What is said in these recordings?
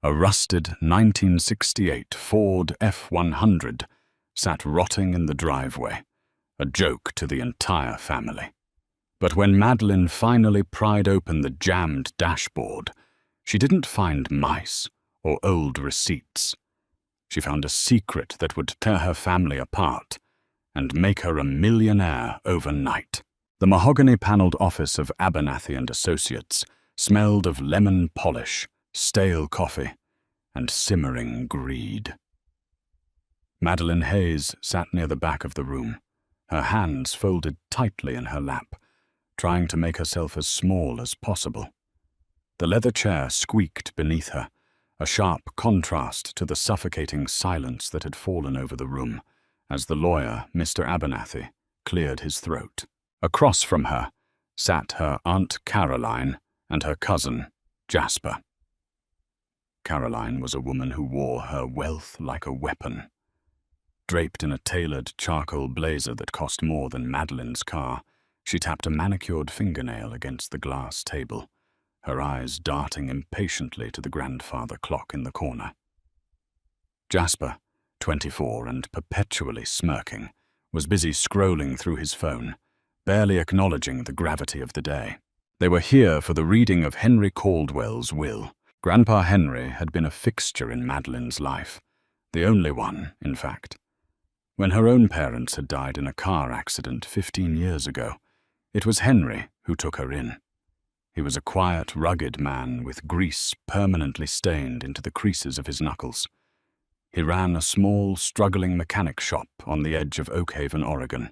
A rusted 1968 Ford F-100 sat rotting in the driveway, a joke to the entire family. But when Madeline finally pried open the jammed dashboard, she didn't find mice or old receipts. She found a secret that would tear her family apart and make her a millionaire overnight. The mahogany-paneled office of Abernathy and Associates smelled of lemon polish, stale coffee, and simmering greed. Madeline Hayes sat near the back of the room, her hands folded tightly in her lap, trying to make herself as small as possible. The leather chair squeaked beneath her, a sharp contrast to the suffocating silence that had fallen over the room as the lawyer, Mr. Abernathy, cleared his throat. Across from her sat her Aunt Caroline and her cousin, Jasper. Caroline was a woman who wore her wealth like a weapon. Draped in a tailored charcoal blazer that cost more than Madeline's car, she tapped a manicured fingernail against the glass table, her eyes darting impatiently to the grandfather clock in the corner. Jasper, 24 and perpetually smirking, was busy scrolling through his phone, barely acknowledging the gravity of the day. They were here for the reading of Henry Caldwell's will. Grandpa Henry had been a fixture in Madeline's life, the only one, in fact. When her own parents had died in a car accident 15 years ago, it was Henry who took her in. He was a quiet, rugged man with grease permanently stained into the creases of his knuckles. He ran a small, struggling mechanic shop on the edge of Oakhaven, Oregon,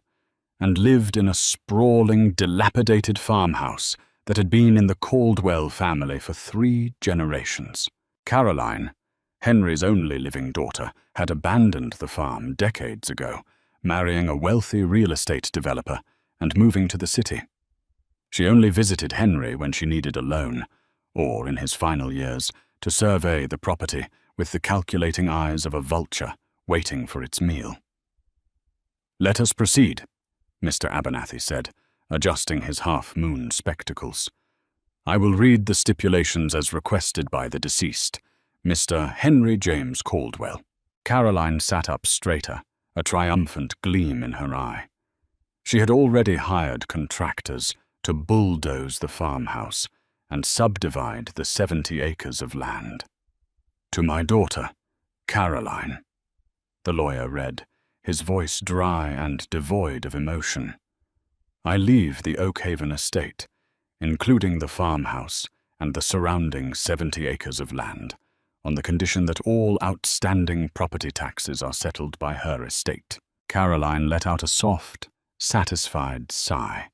and lived in a sprawling, dilapidated farmhouse that had been in the Caldwell family for 3 generations. Caroline, Henry's only living daughter, had abandoned the farm decades ago, marrying a wealthy real estate developer and moving to the city. She only visited Henry when she needed a loan, or, in his final years, to survey the property with the calculating eyes of a vulture waiting for its meal. "Let us proceed," Mr. Abernathy said, adjusting his half-moon spectacles. "I will read the stipulations as requested by the deceased, Mr. Henry James Caldwell." Caroline sat up straighter, a triumphant gleam in her eye. She had already hired contractors to bulldoze the farmhouse and subdivide the 70 acres of land. "To my daughter, Caroline," the lawyer read, his voice dry and devoid of emotion. "I leave the Oakhaven estate, including the farmhouse and the surrounding 70 acres of land, on the condition that all outstanding property taxes are settled by her estate." Caroline let out a soft, satisfied sigh.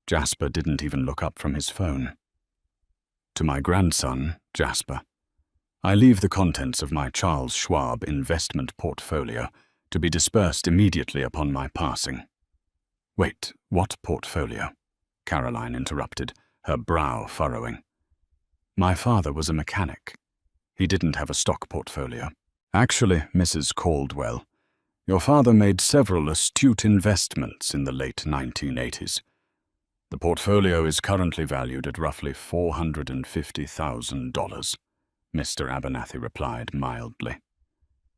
Jasper didn't even look up from his phone. "To my grandson, Jasper, I leave the contents of my Charles Schwab investment portfolio to be dispersed immediately upon my passing." "Wait, what portfolio?" Caroline interrupted, her brow furrowing. "My father was a mechanic. He didn't have a stock portfolio." "Actually, Mrs. Caldwell, your father made several astute investments in the late 1980s. The portfolio is currently valued at roughly $450,000, Mr. Abernathy replied mildly.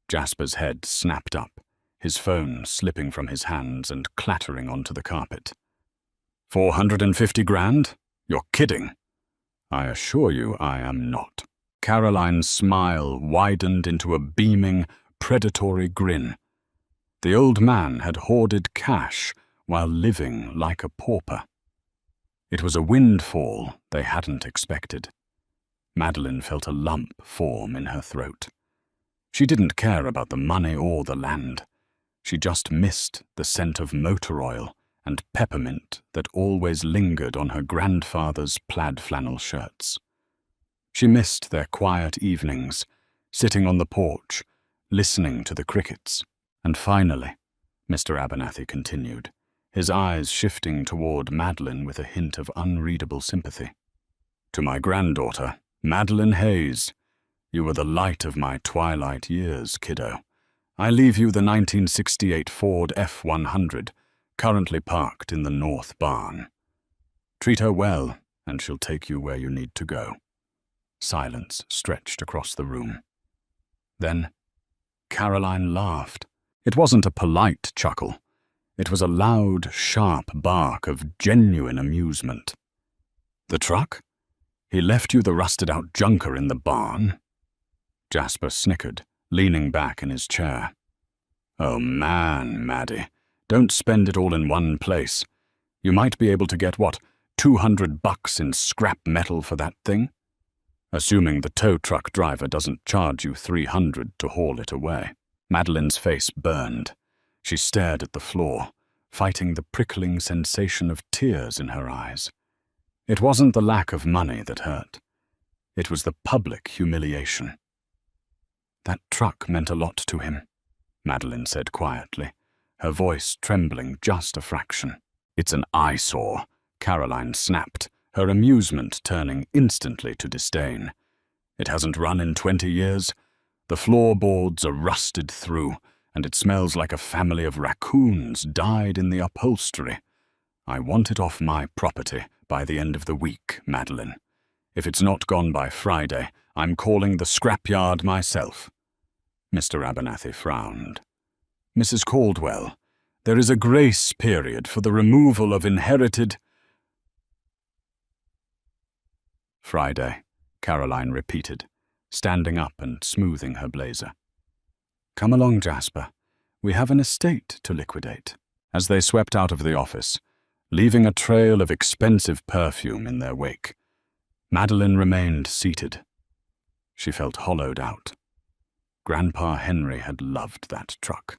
Jasper's head snapped up, his phone slipping from his hands and clattering onto the carpet. $450 grand? You're kidding." "I assure you I am not." Caroline's smile widened into a beaming, predatory grin. The old man had hoarded cash while living like a pauper. It was a windfall they hadn't expected. Madeline felt a lump form in her throat. She didn't care about the money or the land. She just missed the scent of motor oil and peppermint that always lingered on her grandfather's plaid flannel shirts. She missed their quiet evenings, sitting on the porch, listening to the crickets. "And finally," Mr. Abernathy continued, his eyes shifting toward Madeline with a hint of unreadable sympathy, "to my granddaughter, Madeline Hayes, you were the light of my twilight years, kiddo. I leave you the 1968 Ford F-100, currently parked in the north barn. Treat her well, and she'll take you where you need to go. Silence stretched across the room. Then Caroline laughed. It wasn't a polite chuckle. It was a loud, sharp bark of genuine amusement. "The truck? He left you the rusted-out junker in the barn?" Jasper snickered, leaning back in his chair. "Oh man, Maddie, don't spend it all in one place. You might be able to get, what, $200 in scrap metal for that thing? Assuming the tow truck driver doesn't charge you $300 to haul it away." Madeline's face burned. She stared at the floor, fighting the prickling sensation of tears in her eyes. It wasn't the lack of money that hurt. It was the public humiliation. "That truck meant a lot to him," Madeline said quietly, her voice trembling just a fraction. "It's an eyesore," Caroline snapped, her amusement turning instantly to disdain. "It hasn't run in 20 years. The floorboards are rusted through, and it smells like a family of raccoons died in the upholstery. I want it off my property by the end of the week, Madeline. If it's not gone by Friday, I'm calling the scrapyard myself." Mr. Abernathy frowned. "Mrs. Caldwell, there is a grace period for the removal of inherited—" "Friday," Caroline repeated, standing up and smoothing her blazer. "Come along, Jasper. We have an estate to liquidate." As they swept out of the office, leaving a trail of expensive perfume in their wake, Madeline remained seated. She felt hollowed out. Grandpa Henry had loved that truck.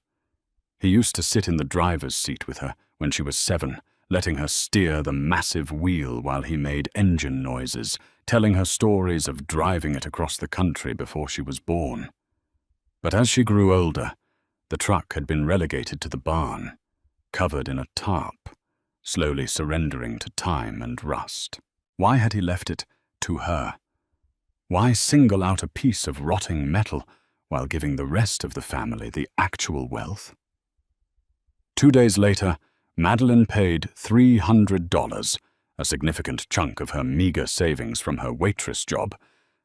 He used to sit in the driver's seat with her when she was 7, letting her steer the massive wheel while he made engine noises, telling her stories of driving it across the country before she was born. But as she grew older, the truck had been relegated to the barn, covered in a tarp, slowly surrendering to time and rust. Why had he left it to her? Why single out a piece of rotting metal while giving the rest of the family the actual wealth? 2 days later, Madeline paid $300, a significant chunk of her meager savings from her waitress job,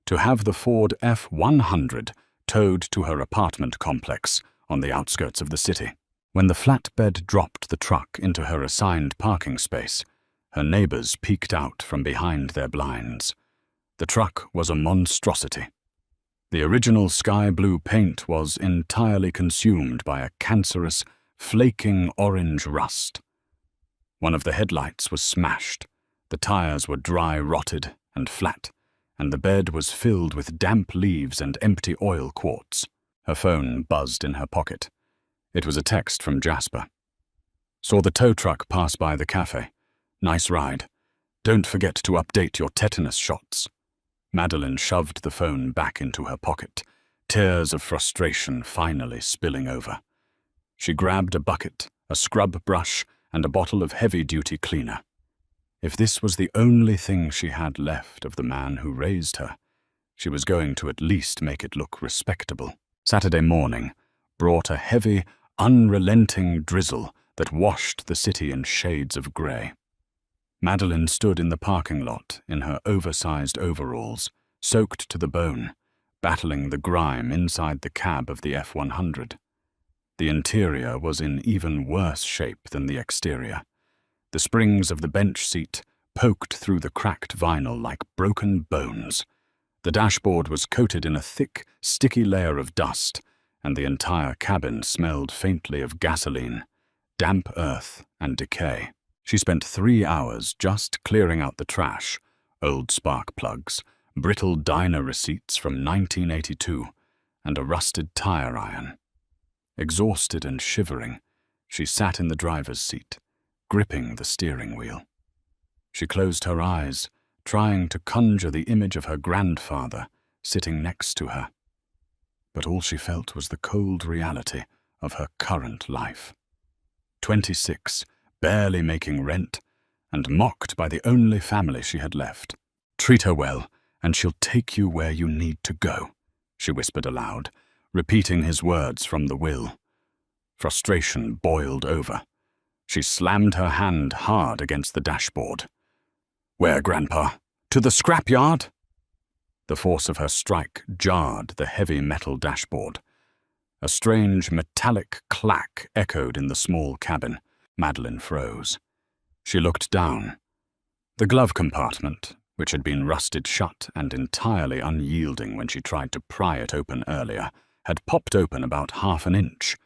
to have the Ford F-100 towed to her apartment complex on the outskirts of the city. When the flatbed dropped the truck into her assigned parking space, her neighbors peeked out from behind their blinds. The truck was a monstrosity. The original sky blue paint was entirely consumed by a cancerous, flaking orange rust. One of the headlights was smashed, the tires were dry rotted and flat, and the bed was filled with damp leaves and empty oil quarts. Her phone buzzed in her pocket. It was a text from Jasper. "Saw the tow truck pass by the cafe. Nice ride. Don't forget to update your tetanus shots." Madeline shoved the phone back into her pocket, tears of frustration finally spilling over. She grabbed a bucket, a scrub brush, and a bottle of heavy-duty cleaner. If this was the only thing she had left of the man who raised her, she was going to at least make it look respectable. Saturday morning brought a heavy, unrelenting drizzle that washed the city in shades of grey. Madeline stood in the parking lot in her oversized overalls, soaked to the bone, battling the grime inside the cab of the F-100. The interior was in even worse shape than the exterior. The springs of the bench seat poked through the cracked vinyl like broken bones. The dashboard was coated in a thick, sticky layer of dust, and the entire cabin smelled faintly of gasoline, damp earth, and decay. She spent 3 hours just clearing out the trash, old spark plugs, brittle diner receipts from 1982, and a rusted tire iron. Exhausted and shivering, she sat in the driver's seat, gripping the steering wheel. She closed her eyes, trying to conjure the image of her grandfather sitting next to her. But all she felt was the cold reality of her current life. 26, barely making rent, and mocked by the only family she had left. "Treat her well, and she'll take you where you need to go," she whispered aloud, repeating his words from the will. Frustration boiled over. She slammed her hand hard against the dashboard. "Where, Grandpa? To the scrapyard?" The force of her strike jarred the heavy metal dashboard. A strange metallic clack echoed in the small cabin. Madeline froze. She looked down. The glove compartment, which had been rusted shut and entirely unyielding when she tried to pry it open earlier, had popped open about half an inch.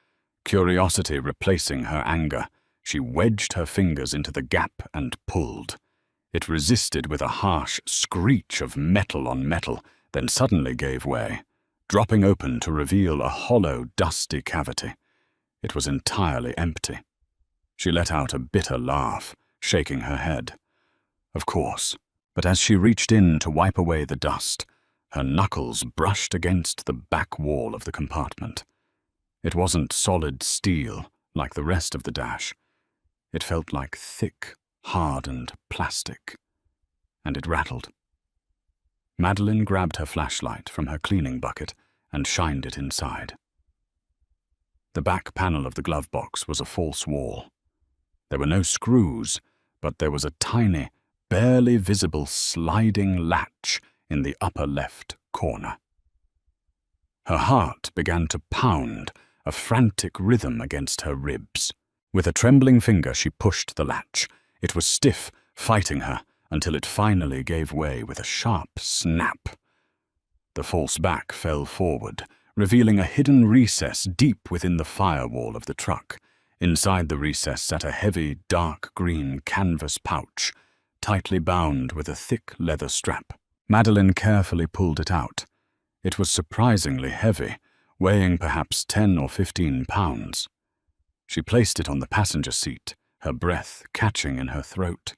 Curiosity replacing her anger, she wedged her fingers into the gap and pulled. It resisted with a harsh screech of metal on metal, then suddenly gave way, dropping open to reveal a hollow, dusty cavity. It was entirely empty. She let out a bitter laugh, shaking her head. Of course, but as she reached in to wipe away the dust, her knuckles brushed against the back wall of the compartment. It wasn't solid steel like the rest of the dash. It felt like thick, hardened plastic, and it rattled. Madeline grabbed her flashlight from her cleaning bucket and shined it inside. The back panel of the glove box was a false wall. There were no screws, but there was a tiny, barely visible sliding latch in the upper left corner. Her heart began to pound, a frantic rhythm against her ribs. With a trembling finger, she pushed the latch. It was stiff, fighting her, until it finally gave way with a sharp snap. The false back fell forward, revealing a hidden recess deep within the firewall of the truck. Inside the recess sat a heavy, dark green canvas pouch, tightly bound with a thick leather strap. Madeline carefully pulled it out. It was surprisingly heavy, weighing perhaps 10 or 15 pounds. She placed it on the passenger seat, her breath catching in her throat.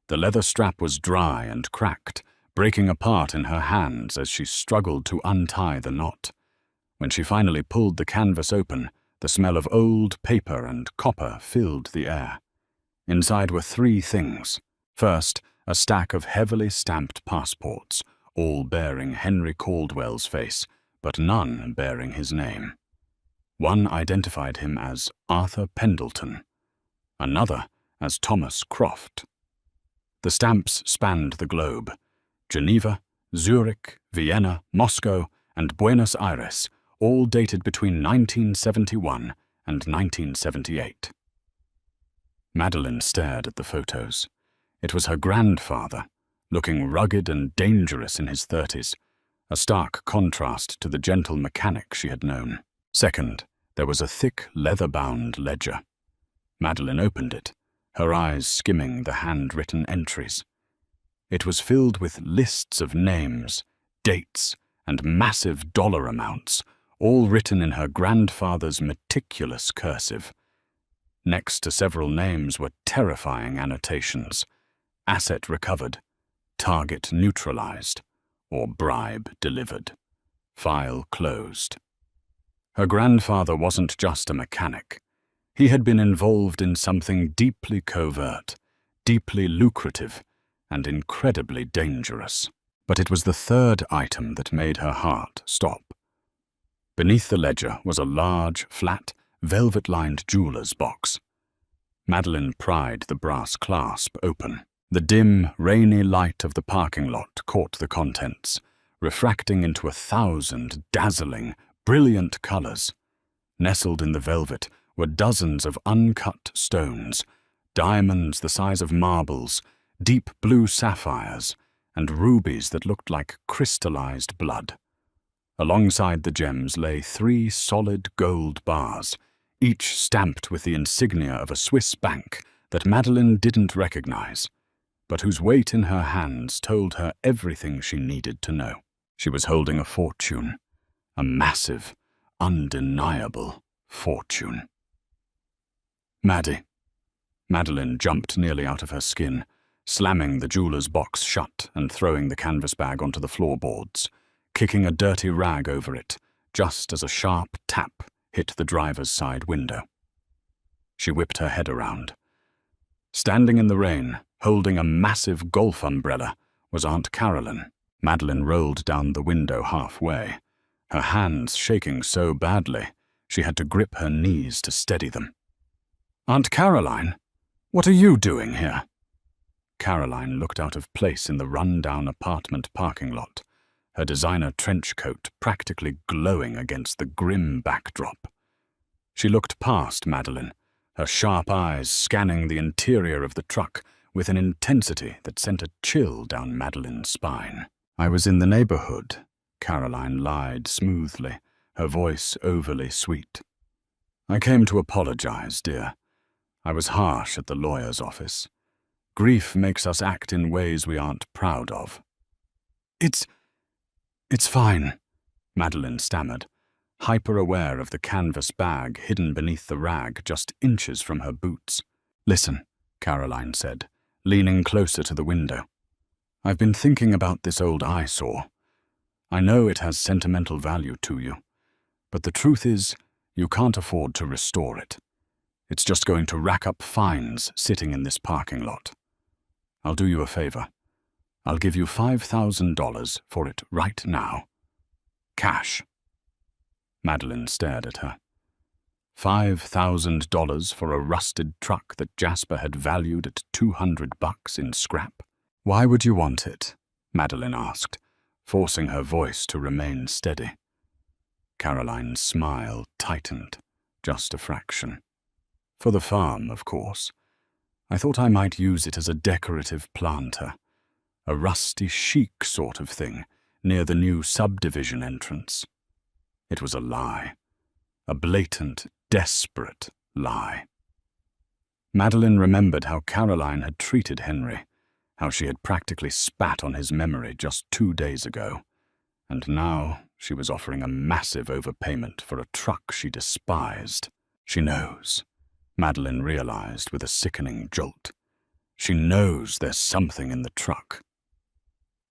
The leather strap was dry and cracked, breaking apart in her hands as she struggled to untie the knot. When she finally pulled the canvas open, the smell of old paper and copper filled the air. Inside were 3 things. First, a stack of heavily stamped passports, all bearing Henry Caldwell's face, but none bearing his name. One identified him as Arthur Pendleton, another as Thomas Croft. The stamps spanned the globe: Geneva, Zurich, Vienna, Moscow, and Buenos Aires, all dated between 1971 and 1978. Madeline stared at the photos. It was her grandfather, looking rugged and dangerous in his 30s, a stark contrast to the gentle mechanic she had known. Second, there was a thick, leather-bound ledger. Madeline opened it, her eyes skimming the handwritten entries. It was filled with lists of names, dates, and massive dollar amounts, all written in her grandfather's meticulous cursive. Next to several names were terrifying annotations: asset recovered, target neutralized, or bribe delivered, file closed. Her grandfather wasn't just a mechanic. He had been involved in something deeply covert, deeply lucrative, and incredibly dangerous. But it was the third item that made her heart stop. Beneath the ledger was a large, flat, velvet-lined jeweler's box. Madeline pried the brass clasp open. The dim, rainy light of the parking lot caught the contents, refracting into 1,000 dazzling, brilliant colors. Nestled in the velvet were dozens of uncut stones, diamonds the size of marbles, deep blue sapphires, and rubies that looked like crystallized blood. Alongside the gems lay 3 solid gold bars, each stamped with the insignia of a Swiss bank that Madeline didn't recognize, but whose weight in her hands told her everything she needed to know. She was holding a fortune, a massive, undeniable fortune. Madeline jumped nearly out of her skin, slamming the jeweler's box shut and throwing the canvas bag onto the floorboards, kicking a dirty rag over it, just as a sharp tap hit the driver's side window. She whipped her head around. Standing in the rain, holding a massive golf umbrella, was Aunt Caroline. Madeline rolled down the window halfway, her hands shaking so badly she had to grip her knees to steady them. "Aunt Caroline, what are you doing here?" Caroline looked out of place in the run-down apartment parking lot, her designer trench coat practically glowing against the grim backdrop. She looked past Madeline, her sharp eyes scanning the interior of the truck with an intensity that sent a chill down Madeline's spine. "I was in the neighborhood," Caroline lied smoothly, her voice overly sweet. "I came to apologize, dear. I was harsh at the lawyer's office. Grief makes us act in ways we aren't proud of." It's fine," Madeline stammered, hyper-aware of the canvas bag hidden beneath the rag just inches from her boots. "Listen," Caroline said, leaning closer to the window. "I've been thinking about this old eyesore. I know it has sentimental value to you, but the truth is, you can't afford to restore it. It's just going to rack up fines sitting in this parking lot. I'll do you a favor. I'll give you $5,000 for it right now. Cash." Madeline stared at her. $5,000 for a rusted truck that Jasper had valued at $200 in scrap. "Why would you want it?" Madeline asked, forcing her voice to remain steady. Caroline's smile tightened, just a fraction. "For the farm, of course. I thought I might use it as a decorative planter. A rusty chic sort of thing, near the new subdivision entrance." It was a lie. A blatant, desperate lie. Madeline remembered how Caroline had treated Henry, how she had practically spat on his memory just 2 days ago, and now she was offering a massive overpayment for a truck she despised. She knows, Madeline realized with a sickening jolt. She knows there's something in the truck.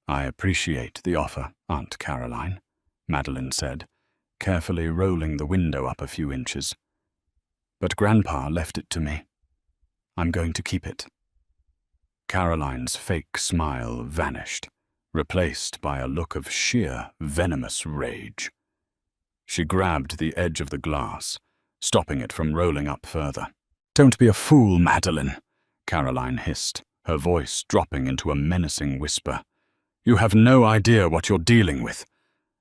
"I appreciate the offer, Aunt Caroline," Madeline said, carefully rolling the window up a few inches. "But Grandpa left it to me. I'm going to keep it." Caroline's fake smile vanished, replaced by a look of sheer, venomous rage. She grabbed the edge of the glass, stopping it from rolling up further. "Don't be a fool, Madeline," Caroline hissed, her voice dropping into a menacing whisper. "You have no idea what you're dealing with.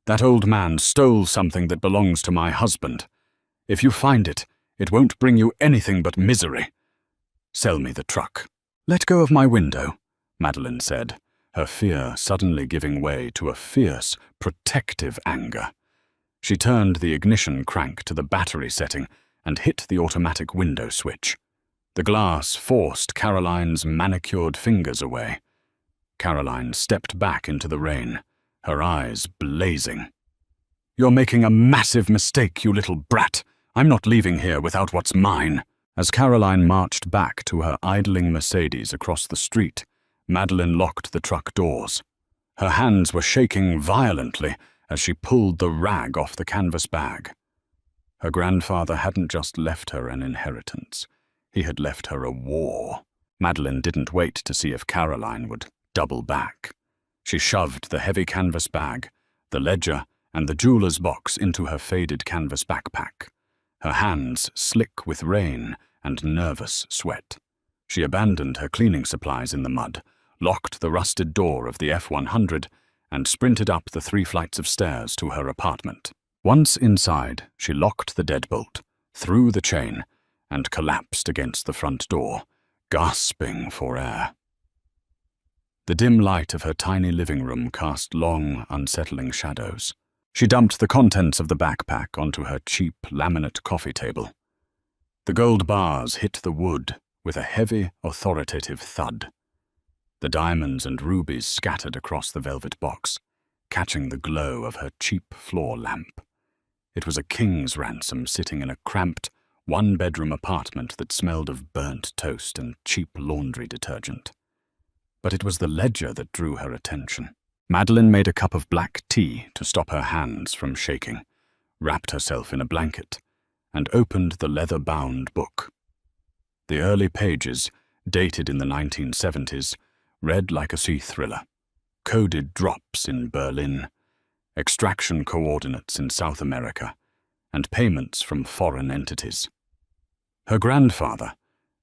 That old man stole something that belongs to my husband. If you find it, it won't bring you anything but misery. Sell me the truck." "Let go of my window," Madeline said, her fear suddenly giving way to a fierce, protective anger. She turned the ignition crank to the battery setting and hit the automatic window switch. The glass forced Caroline's manicured fingers away. Caroline stepped back into the rain, her eyes blazing. "You're making a massive mistake, you little brat. I'm not leaving here without what's mine." As Caroline marched back to her idling Mercedes across the street, Madeline locked the truck doors. Her hands were shaking violently as she pulled the rag off the canvas bag. Her grandfather hadn't just left her an inheritance. He had left her a war. Madeline didn't wait to see if Caroline would double back. She shoved the heavy canvas bag, the ledger, and the jeweler's box into her faded canvas backpack, her hands slick with rain and nervous sweat. She abandoned her cleaning supplies in the mud, locked the rusted door of the F-100, and sprinted up the 3 flights of stairs to her apartment. Once inside, she locked the deadbolt, threw the chain, and collapsed against the front door, gasping for air. The dim light of her tiny living room cast long, unsettling shadows. She dumped the contents of the backpack onto her cheap laminate coffee table. The gold bars hit the wood with a heavy, authoritative thud. The diamonds and rubies scattered across the velvet box, catching the glow of her cheap floor lamp. It was a king's ransom sitting in a cramped, one-bedroom apartment that smelled of burnt toast and cheap laundry detergent. But it was the ledger that drew her attention. Madeline made a cup of black tea to stop her hands from shaking, wrapped herself in a blanket, and opened the leather-bound book. The early pages, dated in the 1970s, read like a sea thriller. Coded drops in Berlin, extraction coordinates in South America, and payments from foreign entities. Her grandfather,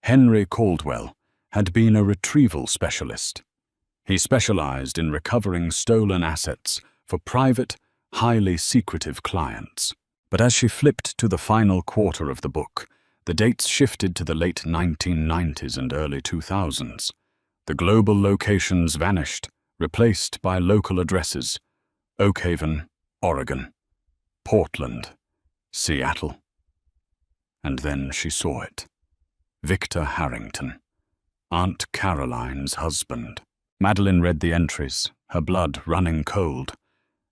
Henry Caldwell, had been a retrieval specialist. He specialized in recovering stolen assets for private, highly secretive clients. But as she flipped to the final quarter of the book, the dates shifted to the late 1990s and early 2000s. The global locations vanished, replaced by local addresses: Oak Haven, Oregon; Portland; Seattle. And then she saw it. Victor Harrington, Aunt Caroline's husband. Madeline read the entries, her blood running cold.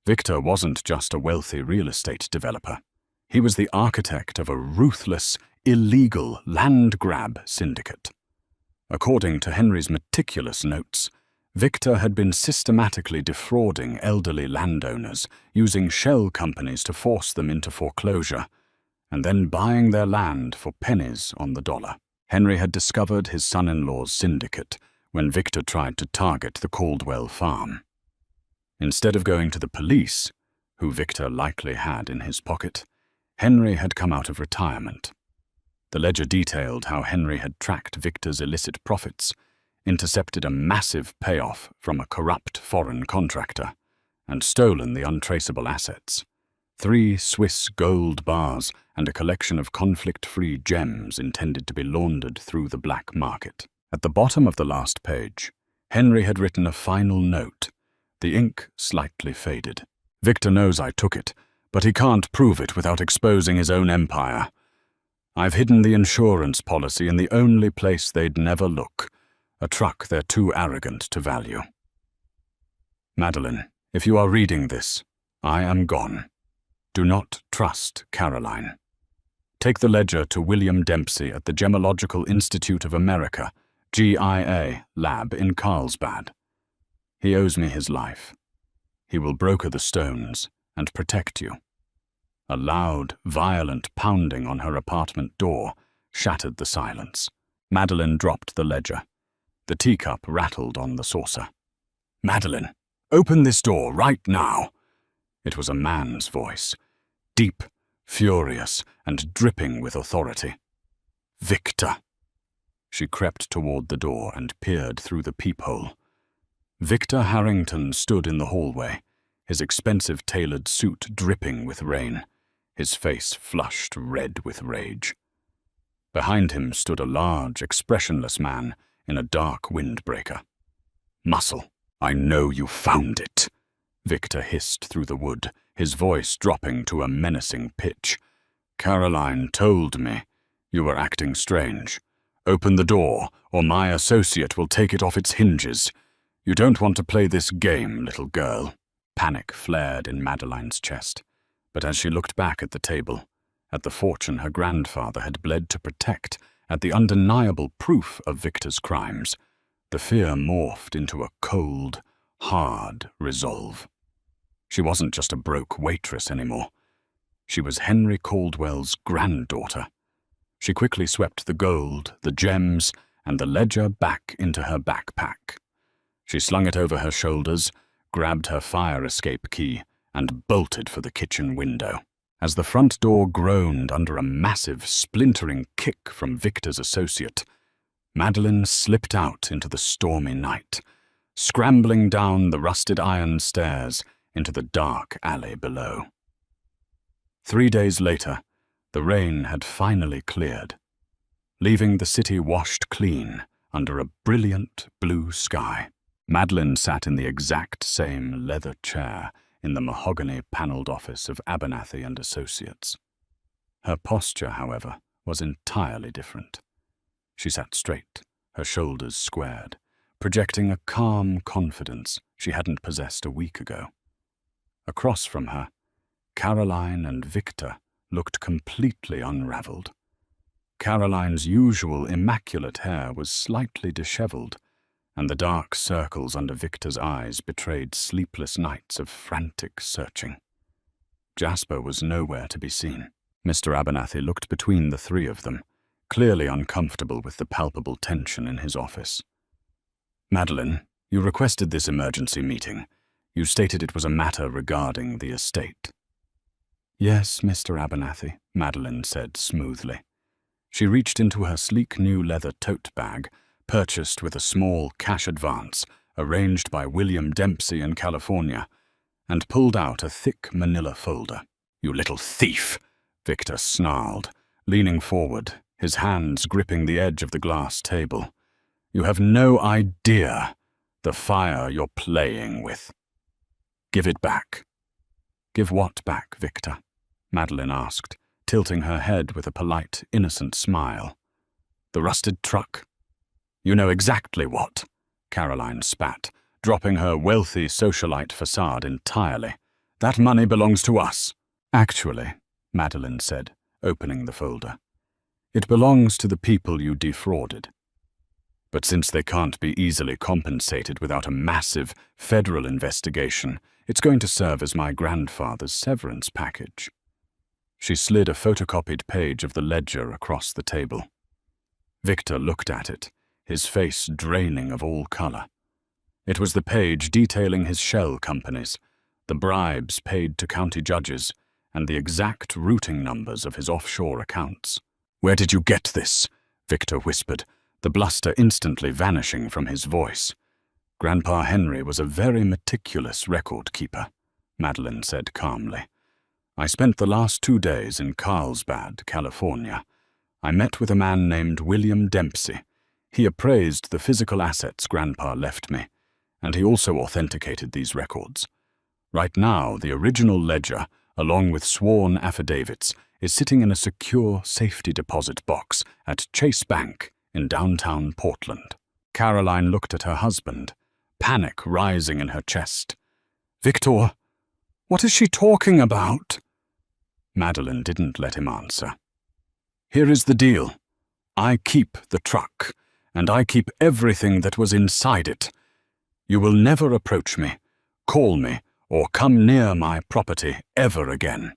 Victor wasn't just a wealthy real estate developer. He was the architect of a ruthless, illegal land grab syndicate. According to Henry's meticulous notes, Victor had been systematically defrauding elderly landowners, using shell companies to force them into foreclosure, and then buying their land for pennies on the dollar. Henry had discovered his son-in-law's syndicate when Victor tried to target the Caldwell farm. Instead of going to the police, who Victor likely had in his pocket, Henry had come out of retirement. The ledger detailed how Henry had tracked Victor's illicit profits, intercepted a massive payoff from a corrupt foreign contractor, and stolen the untraceable assets: 3 Swiss gold bars and a collection of conflict-free gems intended to be laundered through the black market. At the bottom of the last page, Henry had written a final note, the ink slightly faded. "Victor knows I took it, but he can't prove it without exposing his own empire. I've hidden the insurance policy in the only place they'd never look, a truck they're too arrogant to value. Madeline, if you are reading this, I am gone. Do not trust Caroline. Take the ledger to William Dempsey at the Gemological Institute of America, GIA, lab in Carlsbad. He owes me his life. He will broker the stones and protect you." A loud, violent pounding on her apartment door shattered the silence. Madeline dropped the ledger. The teacup rattled on the saucer. "Madeline, open this door right now." It was a man's voice, deep, furious, and dripping with authority. "Victor." She crept toward the door and peered through the peephole. Victor Harrington stood in the hallway, his expensive tailored suit dripping with rain, his face flushed red with rage. Behind him stood a large, expressionless man in a dark windbreaker. "Muscle, I know you found it," Victor hissed through the wood, his voice dropping to a menacing pitch. "Caroline told me you were acting strange. Open the door, or my associate will take it off its hinges. You don't want to play this game, little girl." Panic flared in Madeline's chest, but as she looked back at the table, at the fortune her grandfather had bled to protect, at the undeniable proof of Victor's crimes, the fear morphed into a cold, hard resolve. She wasn't just a broke waitress anymore. She was Henry Caldwell's granddaughter. She quickly swept the gold, the gems, and the ledger back into her backpack. She slung it over her shoulders, grabbed her fire escape key, and bolted for the kitchen window. As the front door groaned under a massive, splintering kick from Victor's associate, Madeline slipped out into the stormy night, scrambling down the rusted iron stairs into the dark alley below. 3 days later, the rain had finally cleared, leaving the city washed clean under a brilliant blue sky. Madeline sat in the exact same leather chair in the mahogany-paneled office of Abernathy and Associates. Her posture, however, was entirely different. She sat straight, her shoulders squared, projecting a calm confidence she hadn't possessed a week ago. Across from her, Caroline and Victor looked completely unraveled. Caroline's usual immaculate hair was slightly disheveled, and the dark circles under Victor's eyes betrayed sleepless nights of frantic searching. Jasper was nowhere to be seen. Mr. Abernathy looked between the 3 of them, clearly uncomfortable with the palpable tension in his office. "Madeline, you requested this emergency meeting. You stated it was a matter regarding the estate." "Yes, Mr. Abernathy," Madeline said smoothly. She reached into her sleek new leather tote bag, purchased with a small cash advance arranged by William Dempsey in California, and pulled out a thick manila folder. "You little thief," Victor snarled, leaning forward, his hands gripping the edge of the glass table. "You have no idea the fire you're playing with. Give it back." "Give what back, Victor?" Madeline asked, tilting her head with a polite, innocent smile. "The rusted truck." "You know exactly what," Caroline spat, dropping her wealthy socialite facade entirely. "That money belongs to us." "Actually," Madeline said, opening the folder, "it belongs to the people you defrauded. But since they can't be easily compensated without a massive federal investigation, it's going to serve as my grandfather's severance package." She slid a photocopied page of the ledger across the table. Victor looked at it, his face draining of all color. It was the page detailing his shell companies, the bribes paid to county judges, and the exact routing numbers of his offshore accounts. "Where did you get this?" Victor whispered, the bluster instantly vanishing from his voice. "Grandpa Henry was a very meticulous record keeper," Madeline said calmly. "I spent the last 2 days in Carlsbad, California. I met with a man named William Dempsey. He appraised the physical assets Grandpa left me, and he also authenticated these records. Right now, the original ledger, along with sworn affidavits, is sitting in a secure safety deposit box at Chase Bank in downtown Portland." Caroline looked at her husband, panic rising in her chest. "Victor, what is she talking about?" Madeline didn't let him answer. "Here is the deal. I keep the truck, and I keep everything that was inside it. You will never approach me, call me, or come near my property ever again.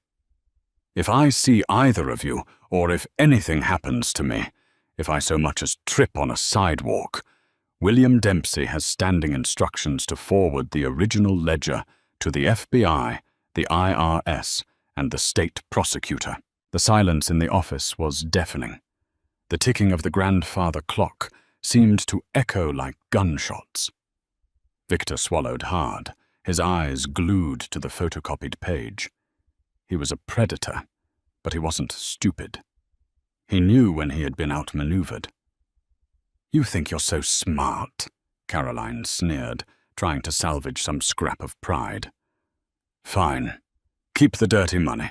If I see either of you, or if anything happens to me, if I so much as trip on a sidewalk, William Dempsey has standing instructions to forward the original ledger to the FBI, the IRS, and the state prosecutor." The silence in the office was deafening. The ticking of the grandfather clock seemed to echo like gunshots. Victor swallowed hard, his eyes glued to the photocopied page. He was a predator, but he wasn't stupid. He knew when he had been outmaneuvered. "You think you're so smart," Caroline sneered, trying to salvage some scrap of pride. "Fine. Keep the dirty money.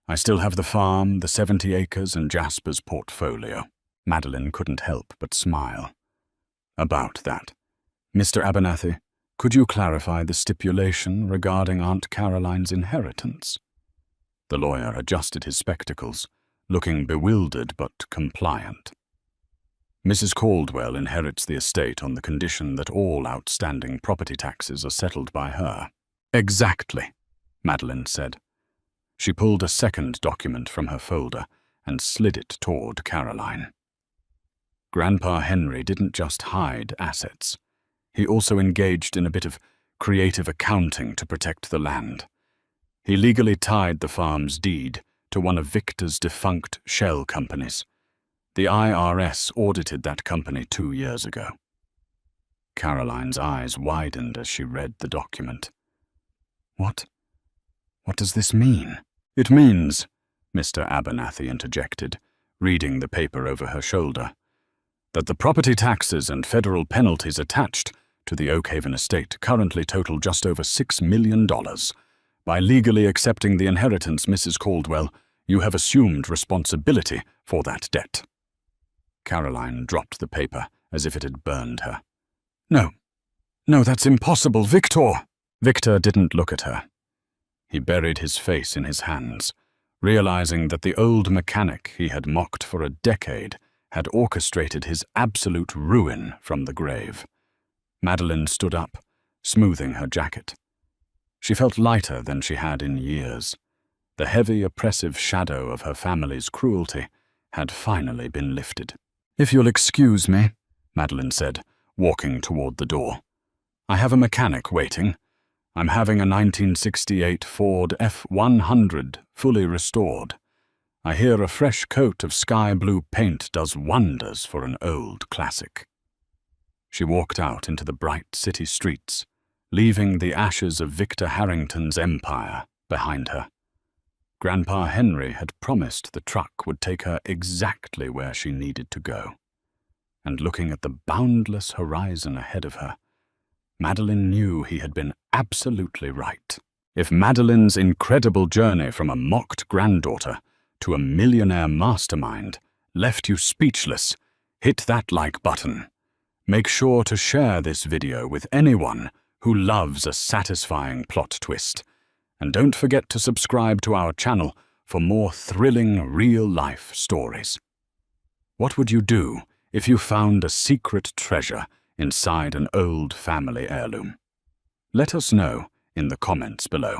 I still have the farm, the 70 acres, and Jasper's portfolio." Madeline couldn't help but smile. "About that, Mr. Abernathy, could you clarify the stipulation regarding Aunt Caroline's inheritance?" The lawyer adjusted his spectacles, looking bewildered but compliant. "Mrs. Caldwell inherits the estate on the condition that all outstanding property taxes are settled by her." "Exactly," Madeline said. She pulled a second document from her folder and slid it toward Caroline. Grandpa Henry didn't just hide assets. He also engaged in a bit of creative accounting to protect the land. He legally tied the farm's deed to one of Victor's defunct shell companies. The IRS audited that company 2 years ago. Caroline's eyes widened as she read the document. What does this mean?" "It means," Mr. Abernathy interjected, reading the paper over her shoulder, "that the property taxes and federal penalties attached to the Oakhaven estate currently total just over $6 million. By legally accepting the inheritance, Mrs. Caldwell, you have assumed responsibility for that debt." Caroline dropped the paper as if it had burned her. No, that's impossible, Victor." Victor didn't look at her. He buried his face in his hands, realizing that the old mechanic he had mocked for a decade had orchestrated his absolute ruin from the grave. Madeline stood up, smoothing her jacket. She felt lighter than she had in years. The heavy, oppressive shadow of her family's cruelty had finally been lifted. "If you'll excuse me," Madeline said, walking toward the door. "I have a mechanic waiting. I'm having a 1968 Ford F100 fully restored. I hear a fresh coat of sky blue paint does wonders for an old classic." She walked out into the bright city streets, leaving the ashes of Victor Harrington's empire behind her. Grandpa Henry had promised the truck would take her exactly where she needed to go. And looking at the boundless horizon ahead of her, Madeline knew he had been absolutely right. If Madeline's incredible journey from a mocked granddaughter to a millionaire mastermind left you speechless, hit that like button. Make sure to share this video with anyone who loves a satisfying plot twist. And don't forget to subscribe to our channel for more thrilling real-life stories. What would you do if you found a secret treasure inside an old family heirloom? Let us know in the comments below.